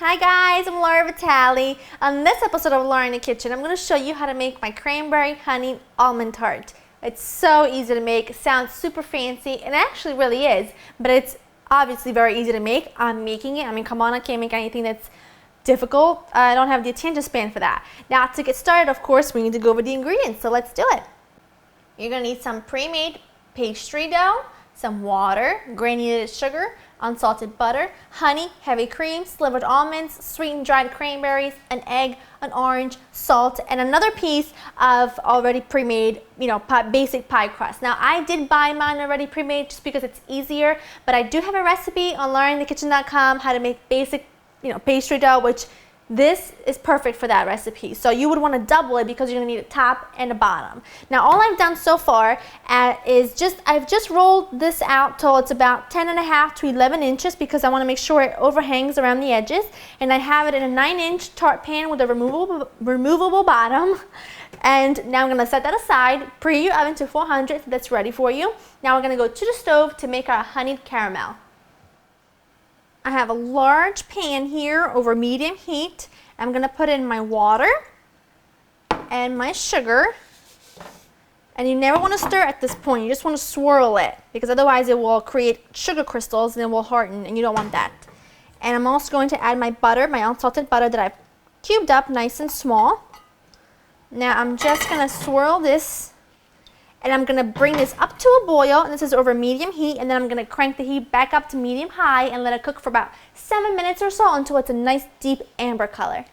Hi guys, I'm Laura Vitale. On this episode of Laura in the Kitchen, I'm going to show you how to make my cranberry honey almond tart. It's so easy to make, it sounds super fancy, and it actually really is, but it's obviously very easy to make. I'm making it. I mean, come on, I can't make anything that's difficult. I don't have the attention span for that. Now, to get started, of course, we need to go over the ingredients, so let's do it. You're going to need some pre-made pastry dough, some water, granulated sugar, unsalted butter, honey, heavy cream, slivered almonds, sweetened dried cranberries, an egg, an orange, salt, and another piece of already pre-made, basic pie crust. Now, I did buy mine already pre-made just because it's easier, but I do have a recipe on laurinthekitchen.com how to make basic, pastry dough, which this is perfect for that recipe. So you would want to double it because you're going to need a top and a bottom. Now all I've done so far is I've just rolled this out till it's about 10.5 to 11 inches because I want to make sure it overhangs around the edges. And I have it in a 9-inch tart pan with a removable bottom. And now I'm going to set that aside, preheat your oven to 400 so that's ready for you. Now we're going to go to the stove to make our honeyed caramel. I have a large pan here over medium heat. I'm going to put in my water and my sugar. And you never want to stir at this point. You just want to swirl it because otherwise it will create sugar crystals and it will harden, and you don't want that. And I'm also going to add my butter, my unsalted butter that I've cubed up nice and small. Now I'm just going to swirl this. And I'm going to bring this up to a boil, and this is over medium heat, and then I'm going to crank the heat back up to medium high and let it cook for about 7 minutes or so until it's a nice deep amber color.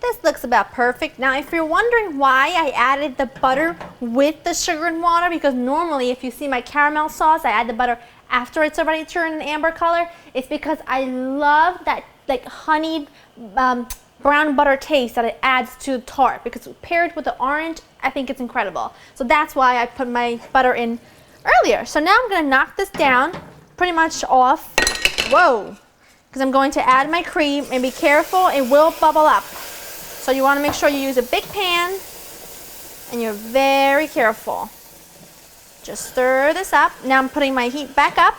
This looks about perfect. Now if you're wondering why I added the butter with the sugar and water, because normally if you see my caramel sauce, I add the butter after it's already turned an amber color, it's because I love that honeyed brown butter taste that it adds to the tart, because paired with the orange, I think it's incredible. So that's why I put my butter in earlier. So now I'm going to knock this down pretty much off. Whoa! Because I'm going to add my cream, and be careful, it will bubble up. So you want to make sure you use a big pan and you're very careful. Just stir this up. Now I'm putting my heat back up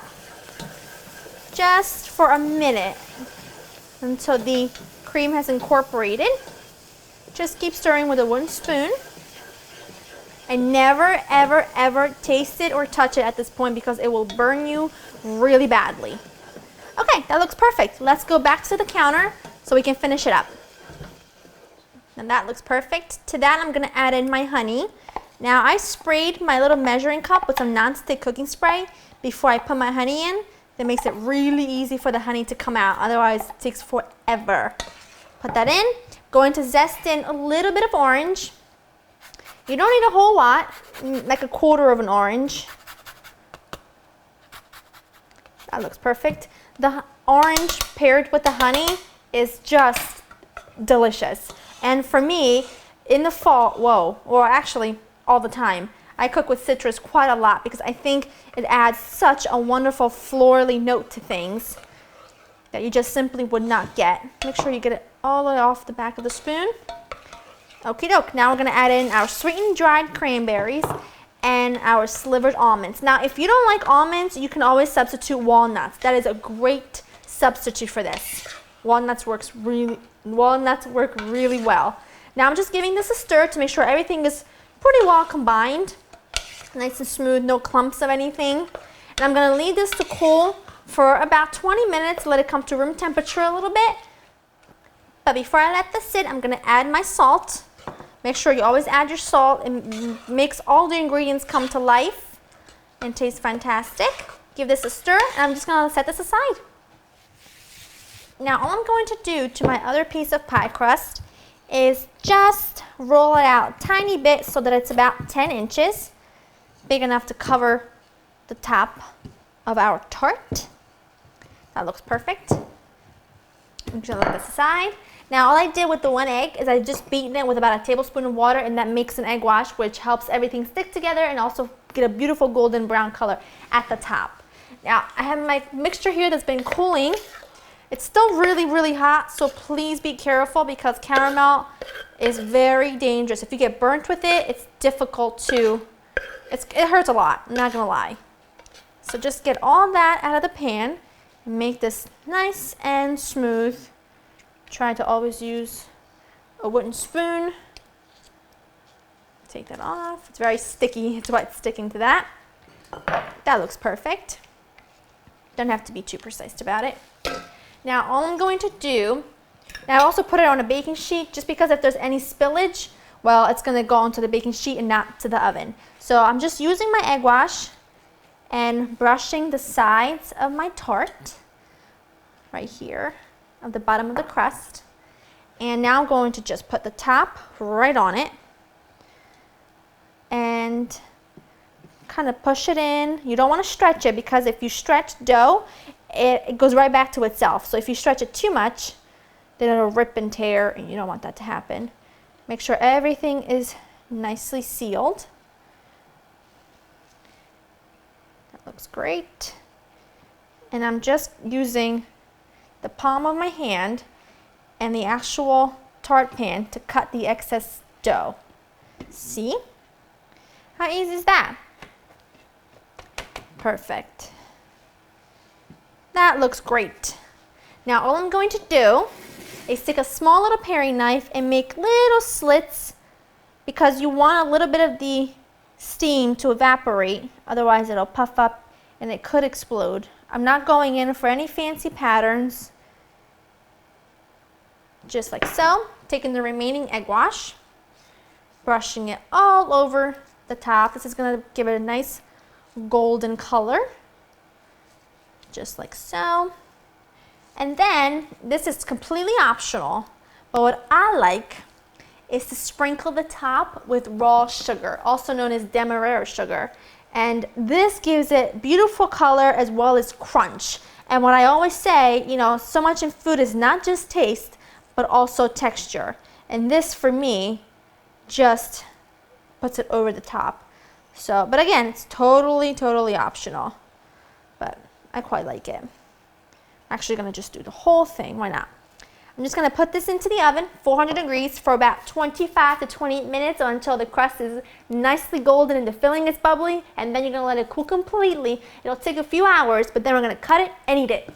just for a minute until the cream has incorporated. Just keep stirring with a wooden spoon. And never, ever, ever taste it or touch it at this point because it will burn you really badly. Okay, that looks perfect. Let's go back to the counter so we can finish it up. And that looks perfect. To that, I'm going to add in my honey. Now, I sprayed my little measuring cup with some non-stick cooking spray before I put my honey in. That makes it really easy for the honey to come out. Otherwise, it takes forever. Put that in. Going to zest in a little bit of orange. You don't need a whole lot, like a quarter of an orange. That looks perfect. The orange paired with the honey is just delicious. And for me, in the fall, or actually all the time, I cook with citrus quite a lot because I think it adds such a wonderful florally note to things that you just simply would not get. Make sure you get it all the way off the back of the spoon. Okie doke. Now we're going to add in our sweetened dried cranberries and our slivered almonds. Now, if you don't like almonds, you can always substitute walnuts. That is a great substitute for this. Walnuts work really well. Now I'm just giving this a stir to make sure everything is pretty well combined. Nice and smooth, no clumps of anything. And I'm going to leave this to cool for about 20 minutes, let it come to room temperature a little bit. But before I let this sit, I'm going to add my salt. Make sure you always add your salt. It makes all the ingredients come to life and taste fantastic. Give this a stir, and I'm just going to set this aside. Now all I'm going to do to my other piece of pie crust is just roll it out a tiny bit so that it's about 10 inches, big enough to cover the top of our tart. That looks perfect. I'm just going to let this aside. Now all I did with the one egg is I just beaten it with about a tablespoon of water, and that makes an egg wash, which helps everything stick together and also get a beautiful golden brown color at the top. Now I have my mixture here that's been cooling. It's still really, really hot, so please be careful because caramel is very dangerous. If you get burnt with it, it's difficult to, it hurts a lot, I'm not gonna lie. So just get all that out of the pan Make this nice and smooth. Try to always use a wooden spoon. Take that off. It's very sticky. It's why it's sticking to that. That looks perfect. Don't have to be too precise about it. Now all I'm going to do, now I also put it on a baking sheet just because if there's any spillage, well, it's going to go onto the baking sheet and not to the oven. So I'm just using my egg wash and brushing the sides of my tart right here at the bottom of the crust. And now I'm going to just put the top right on it and kind of push it in. You don't want to stretch it because if you stretch dough, it goes right back to itself. So if you stretch it too much, then it'll rip and tear, and you don't want that to happen. Make sure everything is nicely sealed. That looks great. And I'm just using the palm of my hand and the actual tart pan to cut the excess dough. See? How easy is that? Perfect. That looks great. Now all I'm going to do is take a small little paring knife and make little slits because you want a little bit of the steam to evaporate, otherwise it'll puff up and it could explode. I'm not going in for any fancy patterns. Just like so. Taking the remaining egg wash, brushing it all over the top. This is going to give it a nice golden color. Just like so. And then, this is completely optional, but what I like is to sprinkle the top with raw sugar, also known as demerara sugar. And this gives it beautiful color as well as crunch. And what I always say, you know, so much in food is not just taste, but also texture. And this, for me, just puts it over the top. So, but again, it's totally, totally optional. But I quite like it. Actually going to just do the whole thing. Why not? I'm just going to put this into the oven, 400 degrees, for about 25 to 28 minutes or until the crust is nicely golden and the filling is bubbly, and then you're going to let it cool completely. It'll take a few hours, but then we're going to cut it and eat it.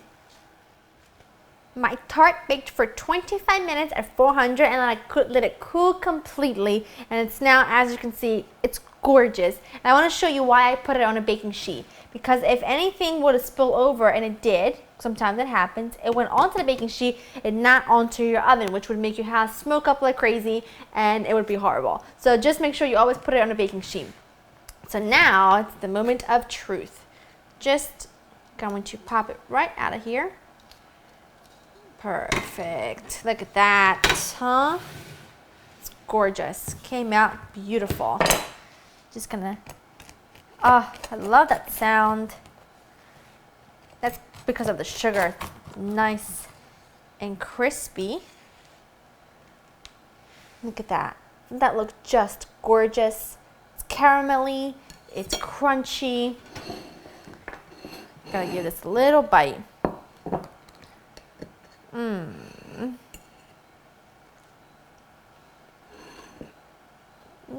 My tart baked for 25 minutes at 400 and then I let it cool completely, and it's now, as you can see, it's gorgeous. And I want to show you why I put it on a baking sheet, because if anything would have spilled over, and it did, sometimes it happens, it went onto the baking sheet and not onto your oven, which would make your house smoke up like crazy and it would be horrible. So just make sure you always put it on a baking sheet. So now it's the moment of truth. Just going to pop it right out of here. Perfect. Look at that, huh? It's gorgeous. Came out beautiful. Just gonna, oh, I love that sound. That's because of the sugar. Nice and crispy. Look at that. That looks just gorgeous. It's caramelly. It's crunchy. Gotta give this a little bite.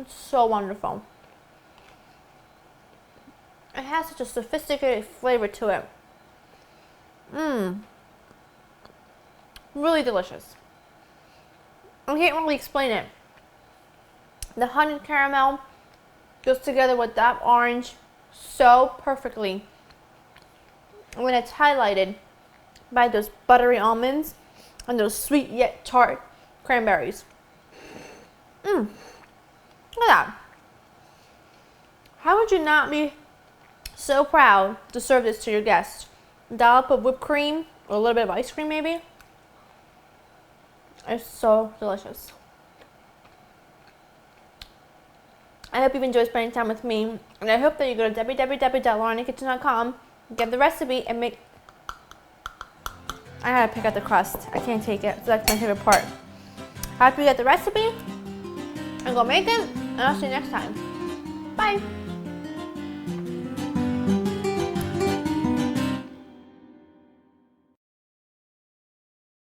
It's so wonderful. It has such a sophisticated flavor to it. Really delicious. I can't really explain it. The honey caramel goes together with that orange so perfectly. When it's highlighted by those buttery almonds and those sweet yet tart cranberries. Look at that. How would you not be so proud to serve this to your guests? A dollop of whipped cream or a little bit of ice cream maybe. It's so delicious. I hope you've enjoyed spending time with me, and I hope that you go to www.laurenkitchen.com, get the recipe, and make... I gotta pick out the crust. I can't take it, so that's my favorite part. I hope you get the recipe, and go make it, and I'll see you next time. Bye!